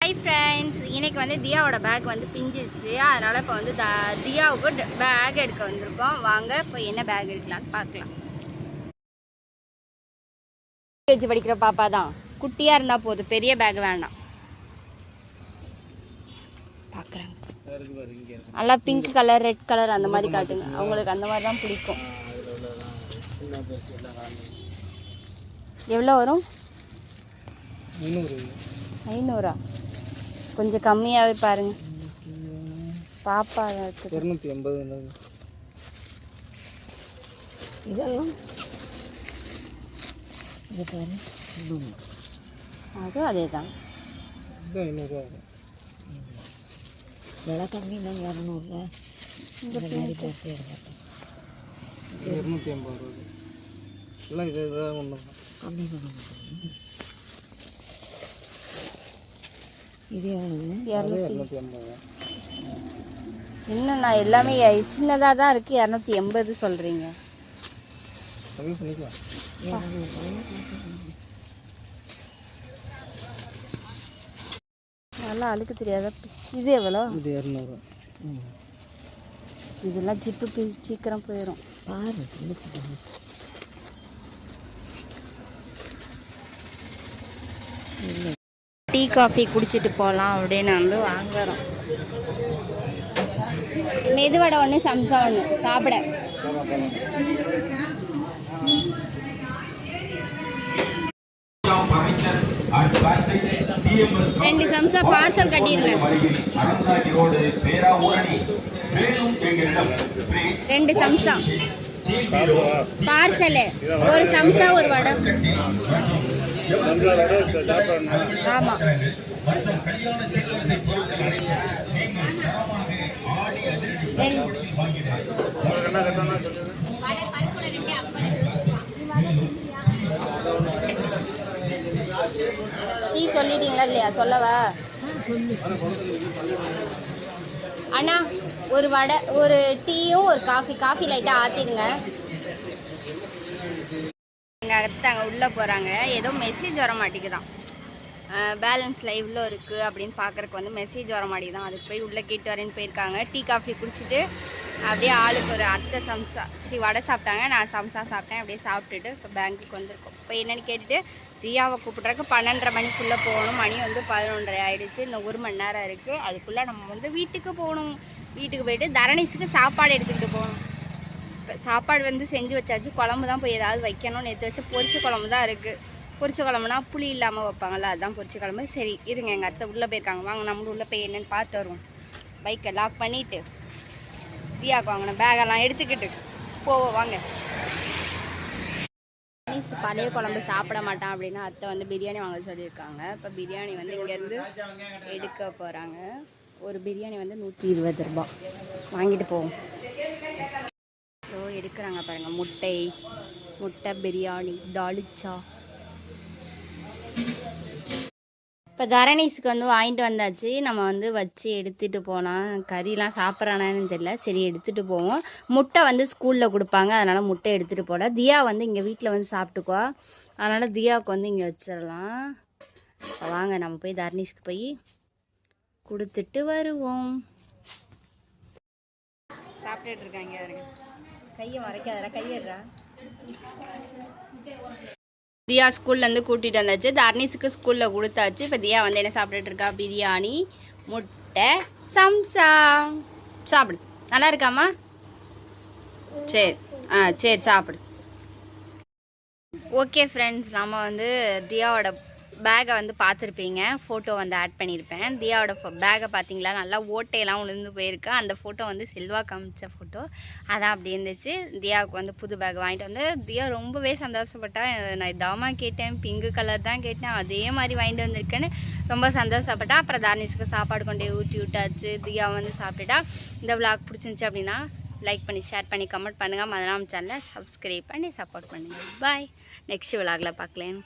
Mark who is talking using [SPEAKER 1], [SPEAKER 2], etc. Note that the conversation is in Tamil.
[SPEAKER 1] ஹாய் ஃப்ரெண்ட்ஸ், இன்னைக்கு வந்து தியாவோட பேக் வந்து பிஞ்சிருச்சு. அதனால் இப்போ வந்து தியாவுக்கு பேக் எடுக்க வந்திருக்கோம். வாங்க இப்போ என்ன பேக் எடுக்கலான்னு பார்க்கலாம். கேஜி படிக்கிற பாப்பா தான், குட்டியாக இருந்தால் போதும், பெரிய பேக் வேண்டாம். பார்க்குறாங்க நல்லா பிங்க் கலர், ரெட் கலர் அந்த மாதிரி காட்டுங்க. அவங்களுக்கு அந்த மாதிரி தான் பிடிக்கும். எவ்வளோ வரும்? 500. கொஞ்சம் கம்மியாகவே பாருங்க. பாப்பா இருக்குது
[SPEAKER 2] 280.
[SPEAKER 1] இதெல்லாம் அதுவும் அதே தான்.
[SPEAKER 3] விலை கம்மி தான் 200. இந்த மாதிரி போட்டு
[SPEAKER 2] 280 எல்லாம் இது ஒன்று
[SPEAKER 3] கம்மி பண்ண மாட்டோம். இது எவ்வளவு?
[SPEAKER 2] 280.
[SPEAKER 1] என்னண்ணா எல்லாமே சின்னதாக தான் இருக்குது, 280 சொல்கிறீங்க.
[SPEAKER 2] கம்மி பண்ணிக்கலாம்.
[SPEAKER 1] நல்லா அழுக்கு தெரியாத. இது எவ்வளோ?
[SPEAKER 2] இது 200.
[SPEAKER 1] இதெல்லாம் ஜிப்பு சீக்கிரம் போயிடும்.
[SPEAKER 3] பாரு
[SPEAKER 1] டீ காஃபி குடிச்சிட்டு போகலாம் அப்படின்னு வந்து வாங்குறோம். மெதுவடை ஒன்று, சம்சா ஒன்று சாப்பிட. ரெண்டு சம்சா பார்சல் கட்டிடுங்க. 2 சம்சா பார்சலு, ஒரு சம்சா ஒரு வடை. ஆமாம். டீ சொல்லிட்டீங்களா இல்லையா? சொல்லவா அண்ணா? ஒரு வடை, ஒரு டீயும் ஒரு காஃபி லைட்டாக ஆற்றிடுங்க. எங்கள் அத்தை அங்கே உள்ளே போகிறாங்க. ஏதோ மெசேஜ் வர மாட்டேங்குதான். பேலன்ஸ் லைவ்ல இருக்குது அப்படின்னு பார்க்குறக்கு வந்து மெசேஜ் வர மாட்டேங்குதான். அதுக்கு போய் உள்ளே கேட்டு வரேன்னு போயிருக்காங்க. டீ காஃபி குடிச்சிட்டு அப்படியே ஆளுக்கு ஒரு அத்தை சம்சா வடை சாப்பிட்டாங்க, நான் சம்சா சாப்பிட்டேன். அப்படியே சாப்பிட்டுட்டு இப்போ பேங்க்குக்கு வந்திருக்கோம். இப்போ என்னென்னு கேட்டுட்டு தியாவை கூப்பிட்றக்கு 12:30 மணிக்குள்ளே போகணும். மணி வந்து 11:30 ஆகிடுச்சு. இன்னும் 1 மணி நேரம் இருக்குது. அதுக்குள்ளே நம்ம வந்து வீட்டுக்கு போகணும். வீட்டுக்கு போயிட்டு தரணிஸுக்கு சாப்பாடு எடுத்துக்கிட்டு போகணும். இப்போ சாப்பாடு வந்து செஞ்சு வச்சாச்சு. குழம்பு தான் போய் ஏதாவது வைக்கணும்னு எடுத்து வச்சு. பொரிச்ச குழம்பு தான் இருக்குது. பொரிச்ச குழம்புனா புளி இல்லாமல் வைப்பாங்கள்ல, அதுதான் பொரிச்ச குழம்பு. சரி இருங்க, எங்கள் அத்தை உள்ளே போயிருக்காங்க. வாங்க நம்மளும் உள்ளே போய் என்னென்னு பார்த்து வருவோம். பைக்கை லாக் பண்ணிவிட்டு தியாவுக்கு வாங்கணும் பேகெல்லாம் எடுத்துக்கிட்டு போவோம். வாங்க. பழைய குழம்பு சாப்பிட மாட்டான் அப்படின்னா அத்தை வந்து பிரியாணி வாங்க சொல்லியிருக்காங்க. இப்போ பிரியாணி வந்து இங்கேருந்து எடுக்க போகிறாங்க. ஒரு பிரியாணி வந்து 120 ரூபா. வாங்கிட்டு போவோம். ஸோ எடுக்கிறாங்க பாருங்கள். முட்டை பிரியாணி, தாளிச்சா. இப்போ தரணிஸுக்கு வந்து வாங்கிட்டு வந்தாச்சு. நம்ம வந்து வச்சு எடுத்துகிட்டு போகலாம். கறிலாம் சாப்பிட்றானான்னு தெரியல. சரி எடுத்துகிட்டு போவோம். முட்டை வந்து ஸ்கூலில் கொடுப்பாங்க, அதனால் முட்டை எடுத்துகிட்டு போகல. தியா வந்து இங்கே வீட்டில் வந்து சாப்பிட்டுக்குவா. அதனால் தியாவுக்கு வந்து இங்கே வச்சிடலாம். வாங்க நம்ம போய் தரணிஸுக்கு போய் கொடுத்துட்டு வருவோம். சாப்பிட்டுட்டு இருக்காங்க. கையை மறைக்காதடா, கையிடுறா. தியா ஸ்கூல்லேருந்து கூட்டிகிட்டு வந்தாச்சு. தர்னிஸுக்கு ஸ்கூலில் கொடுத்தாச்சு. இப்போ தியா வந்து என்ன சாப்பிட்டுட்டு இருக்கா? பிரியாணி, முட்டை, சம்சா. சாப்பிடு. நல்லா இருக்காம்மா? சரி சரி சாப்பிடு. ஓகே ஃப்ரெண்ட்ஸ், நம்ம வந்து தியாவோட பேக்கை வந்து பார்த்துருப்பீங்க. ஃபோட்டோ வந்து ஆட் பண்ணியிருப்பேன். தியாவோட பேக்கை பார்த்தீங்களா? நல்லா ஓட்டையெல்லாம் உளுந்து போயிருக்கு. அந்த ஃபோட்டோ வந்து செல்வா காமிச்ச ஃபோட்டோ. அதான் அப்படி இருந்துச்சு. தியாவுக்கு வந்து புது பேக் வாங்கிட்டு வந்து தியா ரொம்பவே சந்தோஷப்பட்டா. நான் இதாமா கேட்டேன், பிங்கு கலர் தான் கேட்டேன், அதே மாதிரி வாங்கிட்டு வந்திருக்கேன்னு ரொம்ப சந்தோஷப்பட்டா. அப்புறம் தார்னிஸுக்கு சாப்பாடு கொண்டே ஊட்டி விட்டாச்சு. தியா வந்து சாப்பிட்டுட்டா. இந்த விளாக் பிடிச்சிருந்துச்சி அப்படின்னா லைக் பண்ணி, ஷேர் பண்ணி, கமெண்ட் பண்ணுங்கள். மதனாம் சேனலை சப்ஸ்கிரைப் பண்ணி சப்போர்ட் பண்ணுங்கள். பாய். நெக்ஸ்ட் விளாகில் பார்க்கலேன்.